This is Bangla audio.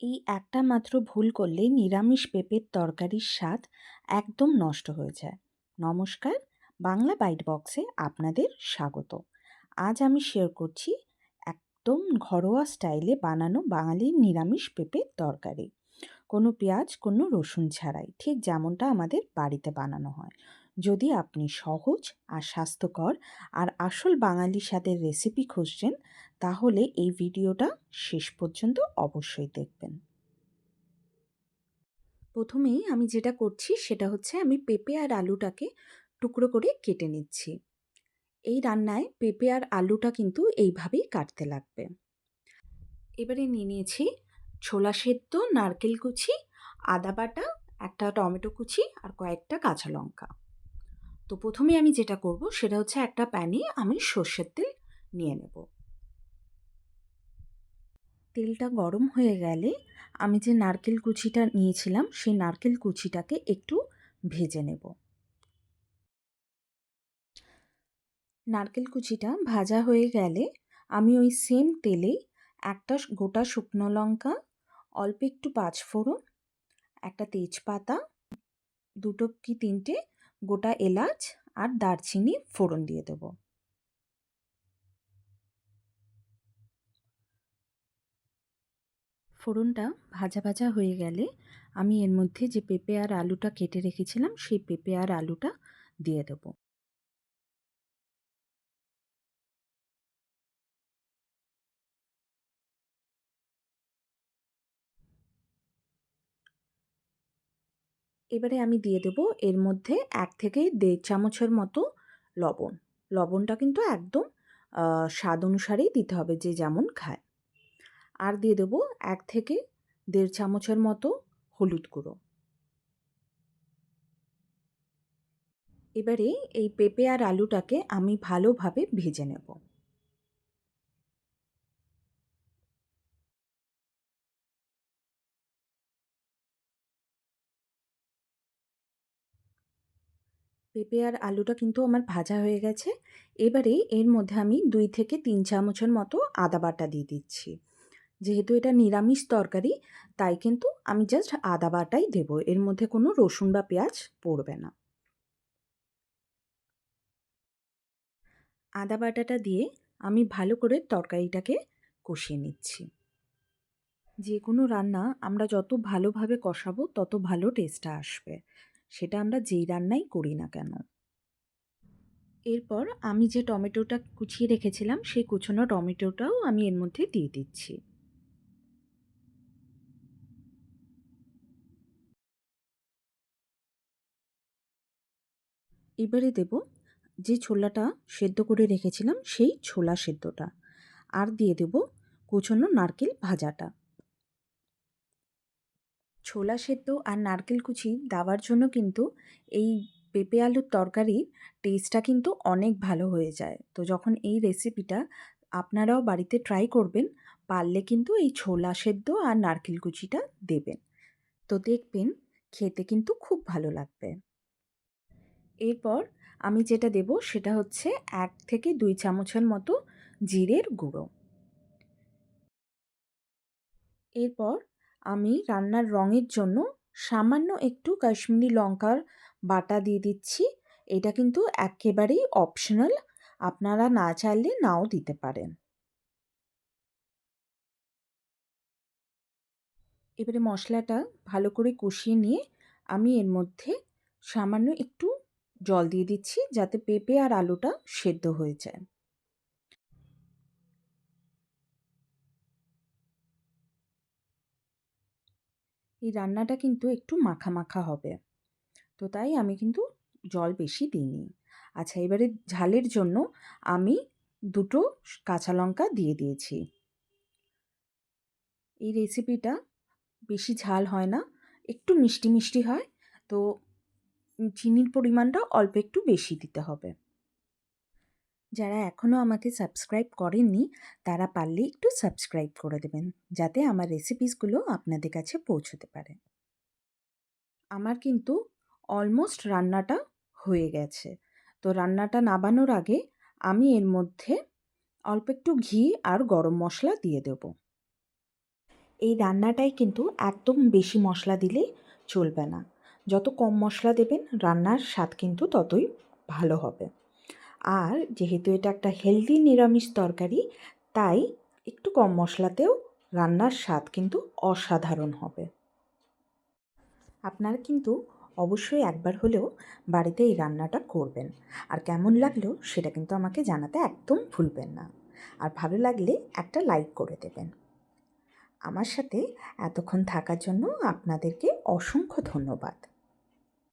এই একটা মাত্র ভুল করলেই নিরামিষ পেঁপের তরকারির স্বাদ একদম নষ্ট হয়ে যায়। নমস্কার, বাংলা বাইট বক্সে আপনাদের স্বাগত। আজ আমি শেয়ার করছি একদম ঘরোয়া স্টাইলে বানানো বাঙালির নিরামিষ পেঁপের তরকারি। কোনো পেঁয়াজ, কোনো রসুন ছাড়াই, ঠিক যেমনটা আমাদের বাড়িতে বানানো হয়। যদি আপনি সহজ আর স্বাস্থ্যকর আর আসল বাঙালি স্বাদের রেসিপি খুঁজছেন, তাহলে এই ভিডিওটা শেষ পর্যন্ত অবশ্যই দেখবেন। প্রথমেই আমি যেটা করছি সেটা হচ্ছে আমি পেঁপে আর আলুটাকে টুকরো করে কেটে নিচ্ছি। এই রান্নায় পেঁপে আর আলুটা কিন্তু এইভাবেই কাটতে লাগবে। এবারে নিয়ে নিয়েছি ছোলা সেদ্ধ, নারকেল কুচি, আদা বাটা, একটা টমেটো কুচি আর কয়েকটা কাঁচা লঙ্কা। তো প্রথমে আমি যেটা করব সেটা হচ্ছে একটা প্যানে আমি সর্ষের তেল নিয়ে নেব। তেলটা গরম হয়ে গেলে আমি যে নারকেল কুচিটা নিয়েছিলাম সেই নারকেল কুচিটাকে একটু ভেজে নেব। নারকেল কুচিটা ভাজা হয়ে গেলে আমি ওই সেম তেলেই একটা গোটা শুকনো লঙ্কা, অল্প একটু পাঁচফোড়ন, একটা তেজপাতা, দুটো কি তিনটে গোটা এলাচ আর দারচিনি ফোড়ন দিয়ে দেবো। ফোড়নটা ভাজা ভাজা হয়ে গেলে আমি এর মধ্যে যে পেঁপে আর আলুটা কেটে রেখেছিলাম সেই পেঁপে আর আলুটা দিয়ে দেবো। এবারে আমি দিয়ে দেবো এর মধ্যে 1 থেকে 1.5 চামচের মতো লবণ। লবণটা কিন্তু একদম স্বাদ অনুসারেই দিতে হবে, যে যেমন খায়। আর দিয়ে দেবো 1 থেকে 1.5 চামচের মতো হলুদ গুঁড়ো। এবারে এই পেঁপে আর আলুটাকে আমি ভালোভাবে ভেজে নেব। পেঁপে আর আলুটা কিন্তু আমার ভাজা হয়ে গেছে। এবারে এর মধ্যে আমি 2 থেকে 3 চামচের মতো আদা বাটা দিয়ে দিচ্ছি। যেহেতু এটা নিরামিষ তরকারি, তাই কিন্তু আমি জাস্ট আদা বাটাই দেবো, এর মধ্যে কোনো রসুন বা পেঁয়াজ পড়বে না। আদা বাটাটা দিয়ে আমি ভালো করে তরকারিটাকে কষিয়ে নিচ্ছি। যে কোনো রান্না আমরা যত ভালোভাবে কষাবো তত ভালো টেস্টটা আসবে, সেটা আমরা যেই রান্নাই করি না কেন। এরপর আমি যে টমেটোটা কুচিয়ে রেখেছিলাম সেই কুচনো টমেটোটাও আমি এর মধ্যে দিয়ে দিচ্ছি। এবারে দেব যে ছোলাটা সেদ্ধ করে রেখেছিলাম সেই ছোলা সেদ্ধটা, আর দিয়ে দেব কুচনো নারকেল ভাজাটা। ছোলা সেদ্ধ আর নারকেল কুচি দেওয়ার জন্য কিন্তু এই পেঁপে আলুর তরকারির টেস্টটা কিন্তু অনেক ভালো হয়ে যায়। তো যখন এই রেসিপিটা আপনারাও বাড়িতে ট্রাই করবেন, পারলে কিন্তু এই ছোলা সেদ্ধ আর নারকেল কুচিটা দেবেন। তো দেখবেন খেতে কিন্তু খুব ভালো লাগবে। এরপর আমি যেটা দেব সেটা হচ্ছে 1 থেকে 2 চামচের মতো জিরের গুঁড়ো। এরপর আমি রান্নার রঙের জন্য সামান্য একটু কাশ্মীরি লঙ্কার বাটা দিয়ে দিচ্ছি। এটা কিন্তু একেবারেই অপশনাল, আপনারা না চাইলে নাও দিতে পারেন। এবারে মশলাটা ভালো করে কষিয়ে নিয়ে আমি এর মধ্যে সামান্য একটু জল দিয়ে দিচ্ছি, যাতে পেঁপে আর আলুটা সেদ্ধ হয়ে যায়। এই রান্নাটা কিন্তু একটু মাখা মাখা হবে, তো তাই আমি কিন্তু জল বেশি দিইনি। আচ্ছা, এবারে ঝালের জন্য আমি 2টো কাঁচা লঙ্কা দিয়ে দিয়েছি। এই রেসিপিটা বেশি ঝাল হয় না, একটু মিষ্টি মিষ্টি হয়। তো চিনির পরিমাণটা অল্প একটু বেশি দিতে হবে। যারা এখনও আমাকে সাবস্ক্রাইব করেননি তারা পারলে একটু সাবস্ক্রাইব করে দেবেন, যাতে আমার রেসিপিসগুলো আপনাদের কাছে পৌঁছতে পারে। আমার কিন্তু অলমোস্ট রান্নাটা হয়ে গেছে। তো রান্নাটা নামানোর আগে আমি এর মধ্যে অল্প একটু ঘি আর গরম মশলা দিয়ে দেব। এই রান্নাটায় কিন্তু একদম বেশি মশলা দিলে চলবে না। যত কম মশলা দেবেন রান্নার স্বাদ কিন্তু ততই ভালো হবে। আর যেহেতু এটা একটা হেলদি নিরামিষ তরকারি, তাই একটু কম মশলাতেও রান্নার স্বাদ কিন্তু অসাধারণ হবে। আপনারা কিন্তু অবশ্যই একবার হলেও বাড়িতে এই রান্নাটা করবেন। আর কেমন লাগলো সেটা কিন্তু আমাকে জানাতে একদম ভুলবেন না। আর ভালো লাগলে একটা লাইক করে দেবেন। আমার সাথে এতক্ষণ থাকার জন্য আপনাদেরকে অসংখ্য ধন্যবাদ।